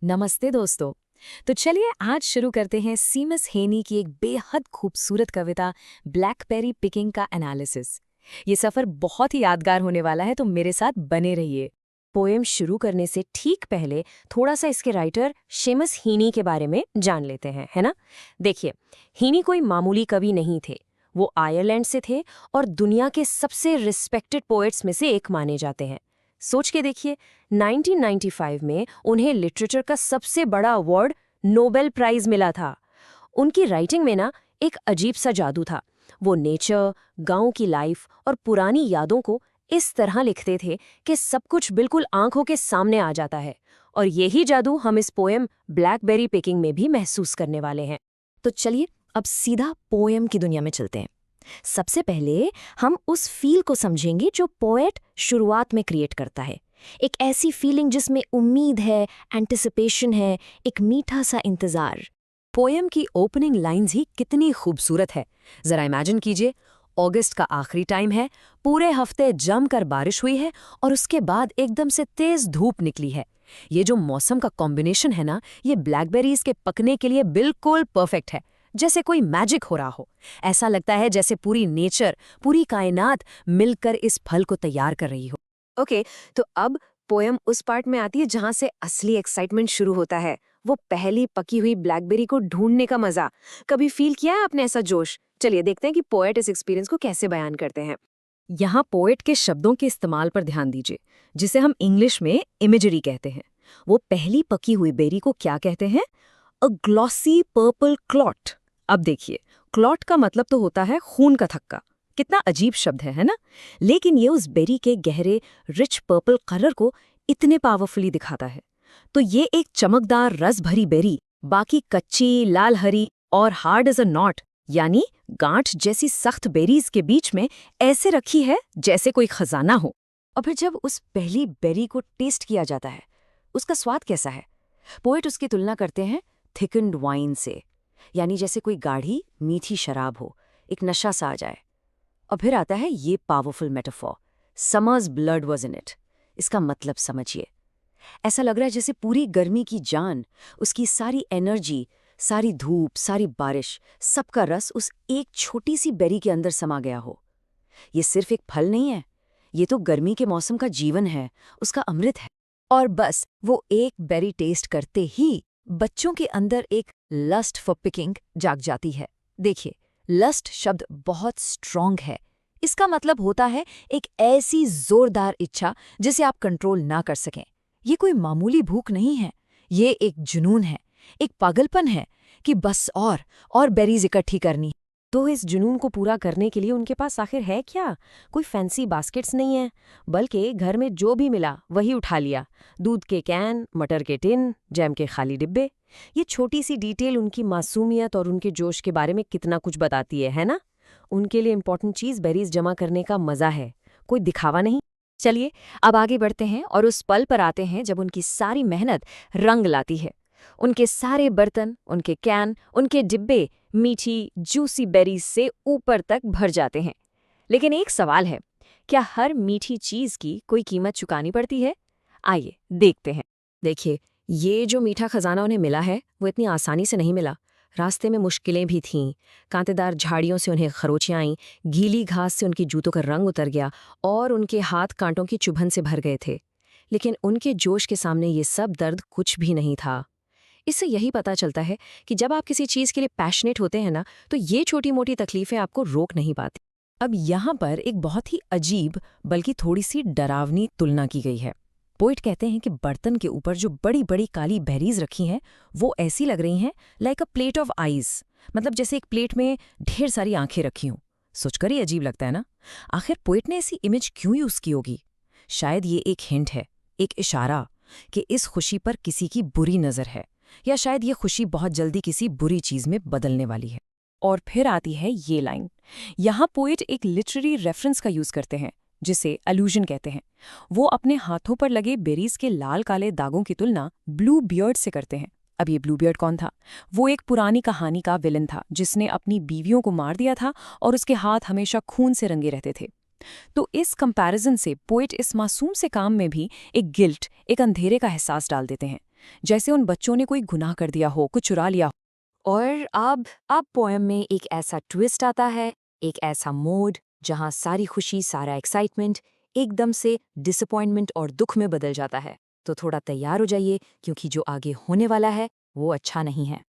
नमस्ते दोस्तों। तो चलिए आज शुरू करते हैं सीमस हेनी की एक बेहद खूबसूरत कविता ब्लैकबेरी पिकिंग का एनालिसिस। ये सफर बहुत ही यादगार होने वाला है, तो मेरे साथ बने रहिए। पोएम शुरू करने से ठीक पहले थोड़ा सा इसके राइटर सेमस हीनी के बारे में जान लेते हैं, है ना। देखिए, हीनी कोई मामूली कवि नहीं थे। वो आयरलैंड से थे और दुनिया के सबसे रिस्पेक्टेड पोएट्स में से एक माने जाते हैं। सोच के देखिए, 1995 में उन्हें लिटरेचर का सबसे बड़ा अवार्ड नोबेल प्राइज मिला था। उनकी राइटिंग में ना एक अजीब सा जादू था। वो नेचर, गांव की लाइफ और पुरानी यादों को इस तरह लिखते थे कि सब कुछ बिल्कुल आंखों के सामने आ जाता है। और यही जादू हम इस पोएम ब्लैकबेरी पिकिंग में भी महसूस करने वाले हैं। तो चलिए अब सीधा पोएम की दुनिया में चलते हैं। सबसे पहले हम उस फील को समझेंगे जो पोएट शुरुआत में क्रिएट करता है। एक ऐसी फीलिंग जिसमें उम्मीद है, एंटिसिपेशन है, एक मीठा सा इंतजार। पोएम की ओपनिंग लाइंस ही कितनी खूबसूरत है। जरा इमेजिन कीजिए, अगस्त का आखिरी टाइम है, पूरे हफ्ते जमकर बारिश हुई है और उसके बाद एकदम से तेज धूप निकली है। ये जो मौसम का कॉम्बिनेशन है ना, ये ब्लैकबेरीज के पकने के लिए बिल्कुल परफेक्ट है। जैसे कोई मैजिक हो रहा हो। ऐसा लगता है जैसे पूरी नेचर, पूरी कायनात मिलकर इस फल को तैयार कर रही हो। ओके, तो अब पोएम उस पार्ट में आती है जहां से असली एक्साइटमेंट शुरू होता है। वो पहली पकी हुई ब्लैकबेरी को ढूंढने का मजा। कभी फील किया है आपने ऐसा जोश? चलिए देखते हैं कि पोएट इस एक्सपीरियंस को कैसे बयान करते हैं। यहाँ पोएट के शब्दों के इस्तेमाल पर ध्यान दीजिए, जिसे हम इंग्लिश में इमेजरी कहते हैं। वो पहली पकी हुई बेरी को क्या कहते हैं? अ ग्लॉसी पर्पल क्लॉट। अब देखिए, क्लॉट का मतलब तो होता है खून का थक्का। कितना अजीब शब्द है ना? लेकिन ये उस बेरी के गहरे रिच पर्पल कलर को इतने पावरफुली दिखाता है। तो ये एक चमकदार रस भरी बेरी, बाकी कच्ची, लाल हरी और हार्ड एज अ नॉट, यानी गांठ जैसी सख्त बेरीज के बीच में ऐसे रखी है जैसे कोई खजाना हो। और फिर जब उस पहली बेरी को टेस्ट किया जाता है, उसका स्वाद कैसा है? पोएट उसकी तुलना करते हैं थिकन्ड वाइन से, यानी जैसे कोई गाढ़ी मीठी शराब हो, एक नशा सा आ जाए। और फिर आता है ये powerful metaphor, summers blood was in it. इसका मतलब समझिए, ऐसा लग रहा है जैसे पूरी गर्मी की जान, उसकी सारी एनर्जी, सारी धूप, सारी बारिश, सबका रस उस एक छोटी सी बेरी के अंदर समा गया हो। ये सिर्फ एक फल नहीं है, ये तो गर्मी के मौसम का जीवन है, उसका अमृत है। और बस वो एक बेरी टेस्ट करते ही बच्चों के अंदर एक लस्ट फॉर पिकिंग जाग जाती है। देखिए, लस्ट शब्द बहुत स्ट्रॉन्ग है। इसका मतलब होता है एक ऐसी जोरदार इच्छा जिसे आप कंट्रोल ना कर सकें। ये कोई मामूली भूख नहीं है, ये एक जुनून है, एक पागलपन है कि बस और बेरीज इकट्ठी करनी। तो इस जुनून को पूरा करने के लिए उनके पास आखिर है क्या? कोई फैंसी बास्केट्स नहीं है, बल्कि घर में जो भी मिला वही उठा लिया। दूध के कैन, मटर के टिन, जैम के खाली डिब्बे। ये छोटी सी डिटेल उनकी मासूमियत और उनके जोश के बारे में कितना कुछ बताती है ना? उनके लिए इंपॉर्टेंट चीज़ बेरीज जमा करने का मज़ा है, कोई दिखावा नहीं। चलिए अब आगे बढ़ते हैं और उस पल पर आते हैं जब उनकी सारी मेहनत रंग लाती है। उनके सारे बर्तन, उनके कैन, उनके डिब्बे मीठी जूसी बेरीज से ऊपर तक भर जाते हैं। लेकिन एक सवाल है, क्या हर मीठी चीज की कोई कीमत चुकानी पड़ती है? आइए देखते हैं। देखिए, ये जो मीठा खजाना उन्हें मिला है वो इतनी आसानी से नहीं मिला। रास्ते में मुश्किलें भी थीं। कांटेदार झाड़ियों से उन्हें खरोंचियां आईं, गीली घास से उनकी जूतों का रंग उतर गया और उनके हाथ कांटों की चुभन से भर गए थे। लेकिन उनके जोश के सामने ये सब दर्द कुछ भी नहीं था। इससे यही पता चलता है कि जब आप किसी चीज़ के लिए पैशनेट होते हैं ना, तो ये छोटी-मोटी तकलीफें आपको रोक नहीं पाती। अब यहाँ पर एक बहुत ही अजीब बल्कि थोड़ी सी डरावनी तुलना की गई है। पोइट कहते हैं कि बर्तन के ऊपर जो बड़ी बड़ी काली बेरीज रखी हैं, वो ऐसी लग रही हैं like a plate of eyes, मतलब जैसे एक प्लेट में ढेर सारी आंखें रखी हों। सोचकर ही अजीब लगता है ना? आखिर पोइट ने ऐसी इमेज क्यों यूज की होगी? शायद ये एक हिंट है, एक इशारा कि इस खुशी पर किसी की बुरी नज़र है, या शायद ये खुशी बहुत जल्दी किसी बुरी चीज में बदलने वाली है। और फिर आती है ये लाइन। यहाँ पोएट एक लिटरेरी रेफरेंस का यूज करते हैं, जिसे अलूजन कहते हैं। वो अपने हाथों पर लगे बेरीज के लाल काले दागों की तुलना ब्लू बियर्ड से करते हैं। अब ये ब्लू बियर्ड कौन था? वो एक पुरानी कहानी का विलन था जिसने अपनी बीवियों को मार दिया था और उसके हाथ हमेशा खून से रंगे रहते थे। तो इस कंपैरिजन से पोएट इस मासूम से काम में भी एक गिल्ट, एक अंधेरे का एहसास डाल देते हैं। जैसे उन बच्चों ने कोई गुनाह कर दिया हो, कुछ चुरा लिया हो। और अब पोएम में एक ऐसा ट्विस्ट आता है, एक ऐसा मोड जहां सारी खुशी, सारा एक्साइटमेंट एकदम से डिसअपॉइंटमेंट और दुख में बदल जाता है। तो थोड़ा तैयार हो जाइए, क्योंकि जो आगे होने वाला है वो अच्छा नहीं है।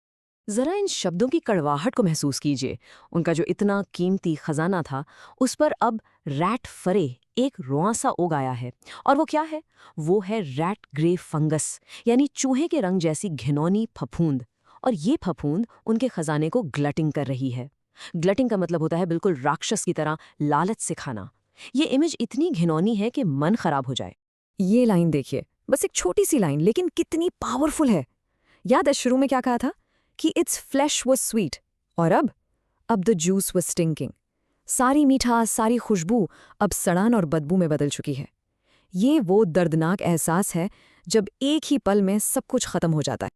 जरा इन शब्दों की कड़वाहट को महसूस कीजिए। उनका जो इतना कीमती खजाना था, उस पर अब रैट फरे एक रोआं सा उग आया है। और वो क्या है? वो है रैट ग्रे फंगस, यानी चूहे के रंग जैसी घिनौनी फफूंद। और ये फफूंद उनके खजाने को ग्लटिंग कर रही है। ग्लटिंग का मतलब होता है बिल्कुल राक्षस की तरह लालच से खाना। ये इमेज इतनी घिनौनी है कि मन खराब हो जाए। ये लाइन देखिए, बस एक छोटी सी लाइन, लेकिन कितनी पावरफुल है। याद है शुरू में क्या कहा था कि इट्स फ्लैश वॉज स्वीट, और अब द जूस वॉज स्टिंकिंग। सारी मीठास, सारी खुशबू अब सड़ान और बदबू में बदल चुकी है। ये वो दर्दनाक एहसास है जब एक ही पल में सब कुछ खत्म हो जाता है।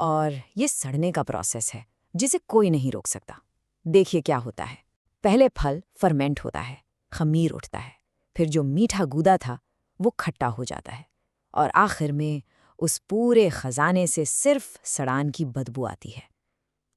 और ये सड़ने का प्रोसेस है जिसे कोई नहीं रोक सकता। देखिए क्या होता है। पहले फल फर्मेंट होता है, खमीर उठता है, फिर जो मीठा गूदा था वो खट्टा हो जाता है, और आखिर में उस पूरे खजाने से सिर्फ सड़ान की बदबू आती है।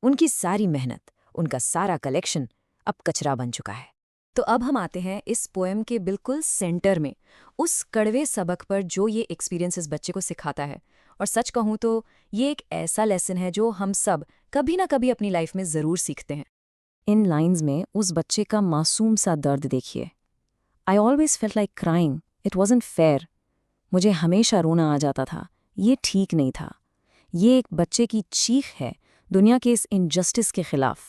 उनकी सारी मेहनत, उनका सारा कलेक्शन अब कचरा बन चुका है। तो अब हम आते हैं इस पोएम के बिल्कुल सेंटर में, उस कड़वे सबक पर जो ये एक्सपीरियंस इस बच्चे को सिखाता है। और सच कहूँ तो ये एक ऐसा लेसन है जो हम सब कभी ना कभी अपनी लाइफ में ज़रूर सीखते हैं। इन लाइंस में उस बच्चे का मासूम सा दर्द देखिए। I always felt like crying, it wasn't fair. मुझे हमेशा रोना आ जाता था, ये ठीक नहीं था। ये एक बच्चे की चीख है दुनिया के इस इनजस्टिस के खिलाफ।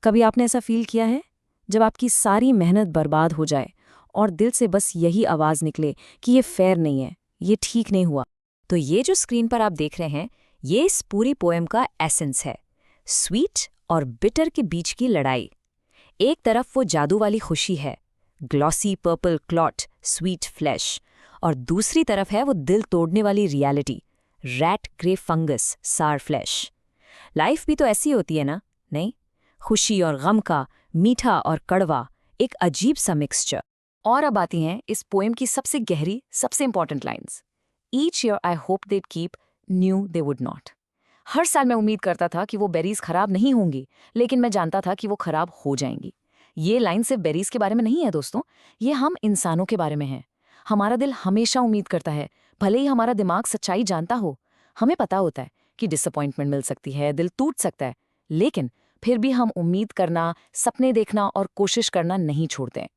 कभी आपने ऐसा फील किया है जब आपकी सारी मेहनत बर्बाद हो जाए और दिल से बस यही आवाज़ निकले कि ये फेयर नहीं है, ये ठीक नहीं हुआ? तो ये जो स्क्रीन पर आप देख रहे हैं, ये इस पूरी पोएम का एसेंस है। स्वीट और बिटर के बीच की लड़ाई। एक तरफ वो जादू वाली खुशी है, glossy purple clot, sweet flash, और दूसरी तरफ है वो दिल तोड़ने वाली रियलिटी, रैट ग्रे फंगस, सार फ्लैश। लाइफ भी तो ऐसी होती है ना, नहीं? खुशी और गम का, मीठा और कड़वा, एक अजीब सा मिक्सचर। और अब आती हैं इस पोएम की सबसे गहरी, सबसे important lines. Each year I hope they'd keep, knew they would not. हर साल मैं उम्मीद करता था कि वो बेरीज खराब नहीं होंगी, लेकिन मैं जानता था कि वो खराब हो जाएंगी। ये लाइन सिर्फ बेरीज के बारे में नहीं है दोस्तों, ये हम इंसानों के बारे में है। हमारा दिल हमेशा उम्मीद करता है, भले ही हमारा दिमाग सच्चाई जानता हो। हमें पता होता है कि डिसअपॉइंटमेंट मिल सकती है, दिल टूट सकता है, लेकिन फिर भी हम उम्मीद करना, सपने देखना और कोशिश करना नहीं छोड़ते हैं।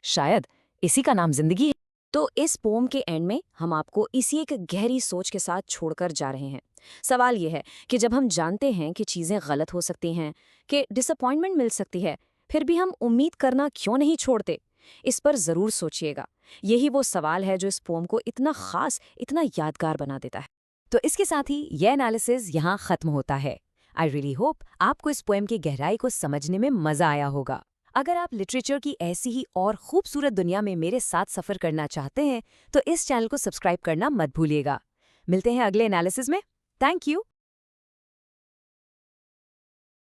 शायद इसी का नाम जिंदगी है। तो इस पोम के एंड में हम आपको इसी एक गहरी सोच के साथ छोड़कर जा रहे हैं। सवाल यह है कि जब हम जानते हैं कि चीज़ें गलत हो सकती हैं, कि डिसअपॉइंटमेंट मिल सकती है, फिर भी हम उम्मीद करना क्यों नहीं छोड़ते? इस पर ज़रूर सोचिएगा। यही वो सवाल है जो इस पोम को इतना खास, इतना यादगार बना देता है। तो इसके साथ ही यह एनालिसिस यहाँ ख़त्म होता है। आई रियली होप आपको इस पोएम की गहराई को समझने में मज़ा आया होगा। अगर आप लिटरेचर की ऐसी ही और खूबसूरत दुनिया में मेरे साथ सफ़र करना चाहते हैं, तो इस चैनल को सब्सक्राइब करना मत भूलिएगा। मिलते हैं अगले एनालिसिस में। Thank you.